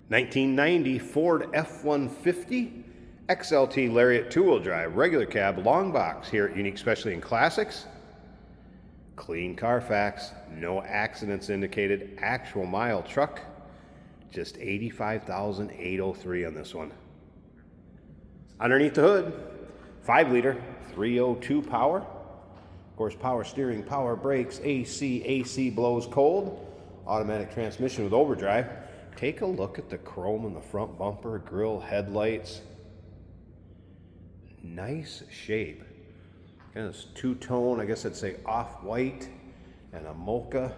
1990 Ford F-150 XLT Lariat two-wheel drive, regular cab, long box here at Unique Specialty and Classics. Clean Carfax, no accidents indicated, actual mile truck, just 85,803 on this one. Underneath the hood, 5-liter, 302 power. Of course, power steering, power brakes, AC blows cold, automatic transmission with overdrive. Take a look at the chrome in the front bumper, grille, headlights. Nice shape. Kind of two-tone, I guess I'd say off-white and a mocha.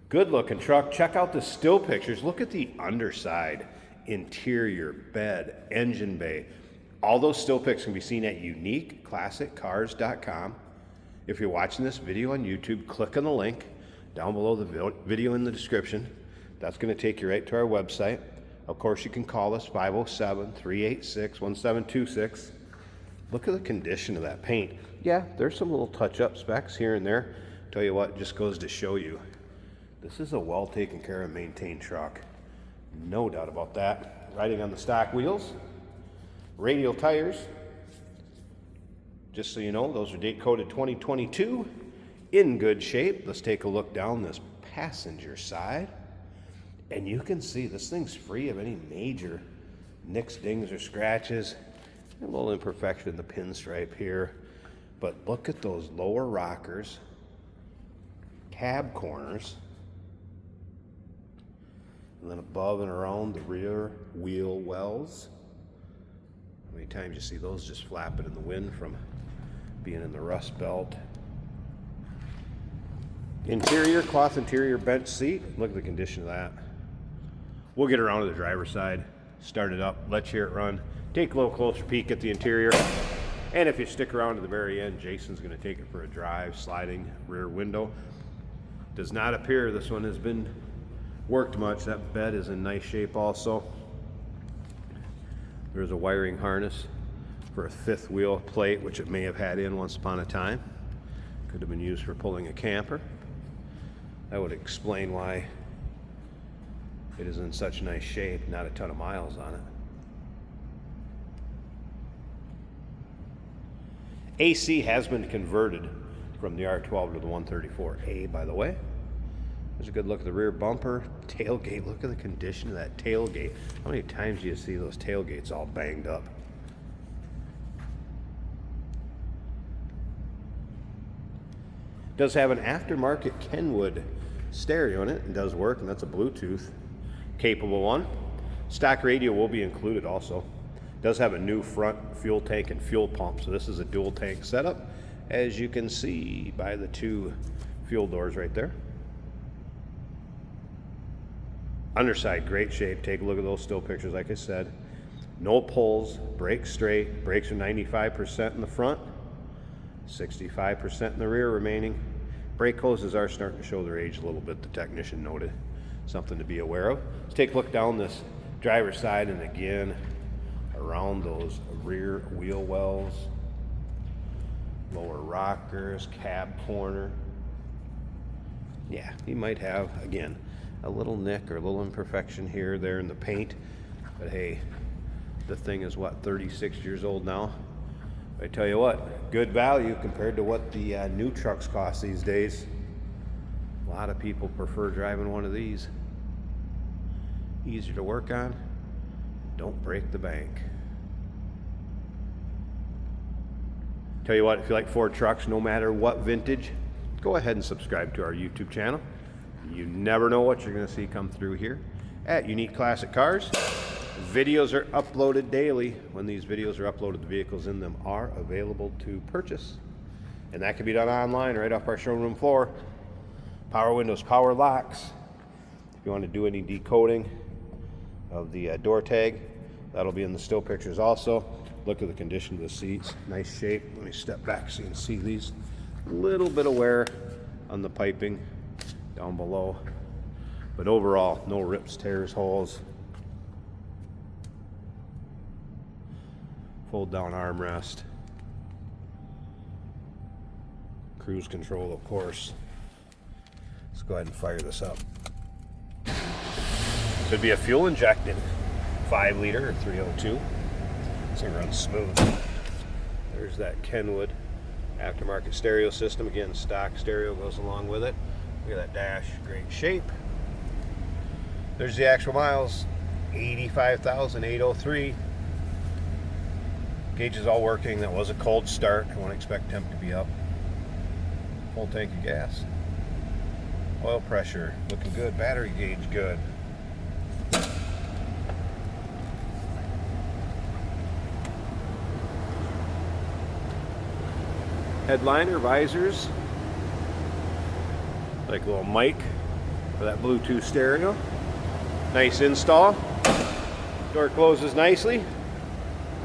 Good looking truck. Check out the still pictures. Look at the underside, interior, bed, engine bay. All those still pics can be seen at uniqueclassiccars.com. If you're watching this video on YouTube, click on the link down below the video in the description. That's going to take you right to our website. Of course, you can call us 507-386-1726. Look at the condition of that paint. Yeah, there's some little touch-up specs here and there. Tell you what, just goes to show you, this is a well taken care of, maintained truck. No doubt about that. Riding on the stock wheels, radial tires. Just so you know, those are date coded 2022. In good shape. Let's take a look down this passenger side. And you can see this thing's free of any major nicks, dings, or scratches. A little imperfection in the pinstripe here. But look at those lower rockers, cab corners, and then above and around the rear wheel wells. How many times you see those just flapping in the wind from being in the rust belt. Interior, cloth interior bench seat. Look at the condition of that. We'll get around to the driver's side, start it up, let you hear it run, take a little closer peek at the interior. And if you stick around to the very end, Jason's going to take it for a drive, sliding rear window. Does not appear this one has been worked much. That bed is in nice shape also. There's a wiring harness for a fifth wheel plate, which it may have had in once upon a time. Could have been used for pulling a camper. That would explain why it is in such nice shape, not a ton of miles on it. AC has been converted from the R12 to the 134A, by the way. There's a good look at the rear bumper, tailgate. Look at the condition of that tailgate. How many times do you see those tailgates all banged up? It does have an aftermarket Kenwood stereo in it. It does work, and that's a Bluetooth capable one. Stock radio will be included also. It does have a new front fuel tank and fuel pump, so this is a dual tank setup, as you can see by the two fuel doors right there. Underside, great shape. Take a look at those still pictures, like I said. No pulls, brakes straight. Brakes are 95% in the front, 65% in the rear remaining. Brake hoses are starting to show their age a little bit, the technician noted. Something to be aware of. Let's take a look down this driver's side, and again, around those rear wheel wells, lower rockers, cab corner. Yeah, you might have, again, a little nick or a little imperfection here or there in the paint. But hey, the thing is what, 36 years old now? I tell you what, good value compared to what the new trucks cost these days. A lot of people prefer driving one of these. Easier to work on, don't break the bank. Tell you what, if you like Ford trucks, no matter what vintage, go ahead and subscribe to our YouTube channel. You never know what you're going to see come through here at Unique Classic Cars. Videos are uploaded daily. When these videos are uploaded, the vehicles in them are available to purchase. And that can be done online right off our showroom floor. Power windows, power locks. If you want to do any decoding of the door tag, that'll be in the still pictures also. Look at the condition of the seats. Nice shape. Let me step back so you can see these. A little bit of wear on the piping down below. But overall, no rips, tears, holes. Fold down armrest. Cruise control, of course. Let's go ahead and fire this up. Should be a fuel injected 5 liter or 302. This thing runs smooth. There's that Kenwood aftermarket stereo system. Again, stock stereo goes along with it. Look at that dash, great shape. There's the actual miles, 85,803. Gauge is all working. That was a cold start. I won't expect temp to be up. Full tank of gas. Oil pressure looking good. Battery gauge good. Headliner visors, like a little mic for that Bluetooth stereo. Nice install. Door closes nicely.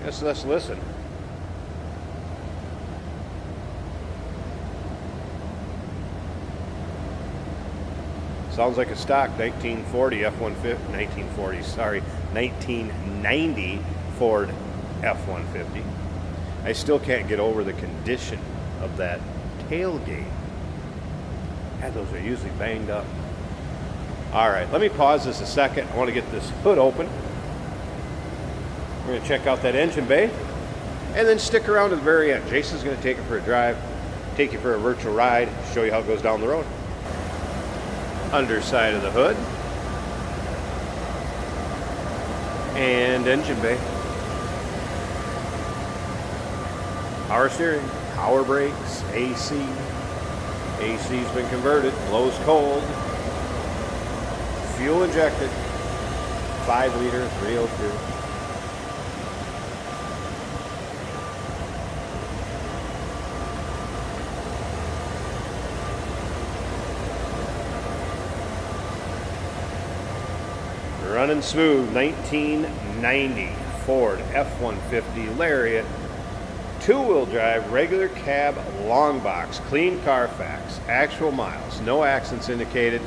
Guess let's listen. Sounds like a stock 1940 F-150, 1990 Ford F-150. I still can't get over the condition of that tailgate. God, those are usually banged up. All right, let me pause this a second. I want to get this hood open. We're going to check out that engine bay and then stick around to the very end. Jason's going to take it for a drive, take you for a virtual ride, show you how it goes down the road. Underside of the hood and engine bay. Power steering, power brakes, AC. AC's been converted, blows cold. Fuel injected, 5 liter, 302. Running smooth, 1990 Ford F-150 Lariat. 2-wheel drive, regular cab, long box, clean Carfax, actual miles, no accidents indicated.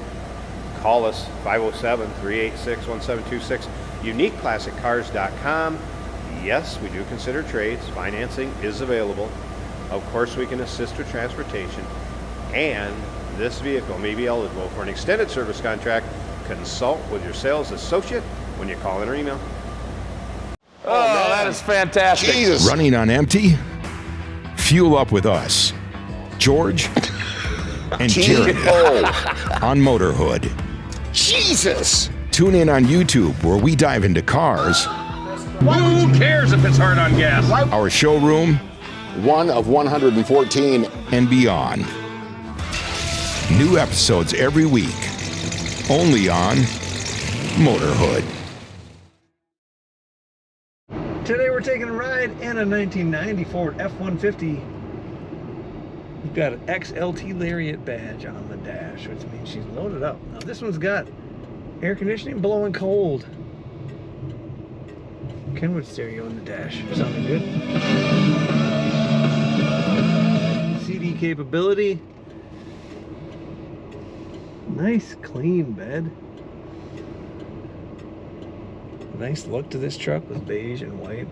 Call us 507-386-1726, uniqueclassiccars.com. Yes, we do consider trades. Financing is available. Of course, we can assist with transportation. And this vehicle may be eligible for an extended service contract. Consult with your sales associate when you call in or email. Oh, that is fantastic. Jesus. Running on empty? Fuel up with us, George and Jeremy on Motorhood. Jesus. Tune in on YouTube where we dive into cars. Who cares if it's hard on gas? Our showroom, one of 114, and beyond. New episodes every week, only on Motorhood. Today we're taking a ride in a 1990 Ford F-150. We've got an XLT Lariat badge on the dash, which means she's loaded up. Now this one's got air conditioning, blowing cold. Kenwood stereo in the dash, sounding good. CD capability. Nice clean bed. Nice look to this truck with beige and white.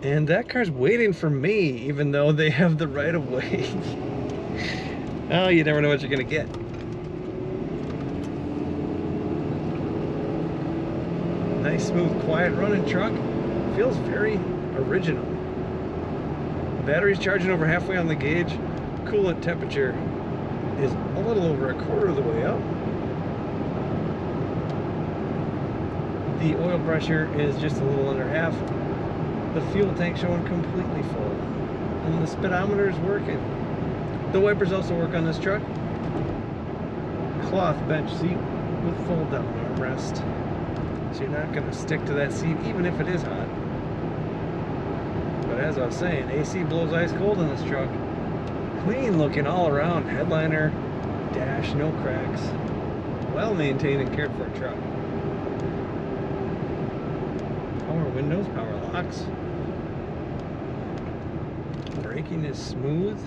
And that car's waiting for me, even though they have the right of way. Oh, you never know what you're gonna get. Nice, smooth, quiet running truck. Feels very original. The battery's charging over halfway on the gauge. Coolant temperature is a little over a quarter of the way up. The oil pressure is just a little under half. The fuel tank showing completely full. And the speedometer is working. The wipers also work on this truck. Cloth bench seat with fold down armrest. So you're not going to stick to that seat even if it is hot. But as I was saying, AC blows ice cold in this truck. Clean looking all around. Headliner, dash, no cracks. Well maintained and cared for truck. Power windows, power locks. Braking is smooth.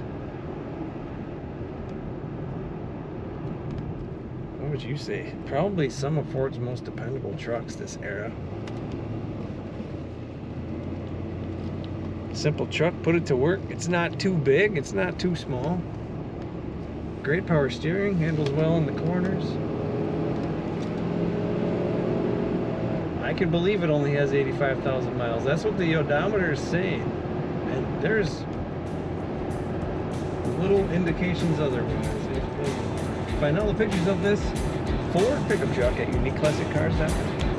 What would you say? Probably some of Ford's most dependable trucks this era. Simple truck, put it to work. It's not too big, it's not too small. Great power steering, handles well in the corners. I can believe it only has 85,000 miles. That's what the odometer is saying. And there's little indications otherwise. Find all the pictures of this Ford pickup truck at uniqueclassiccars.com.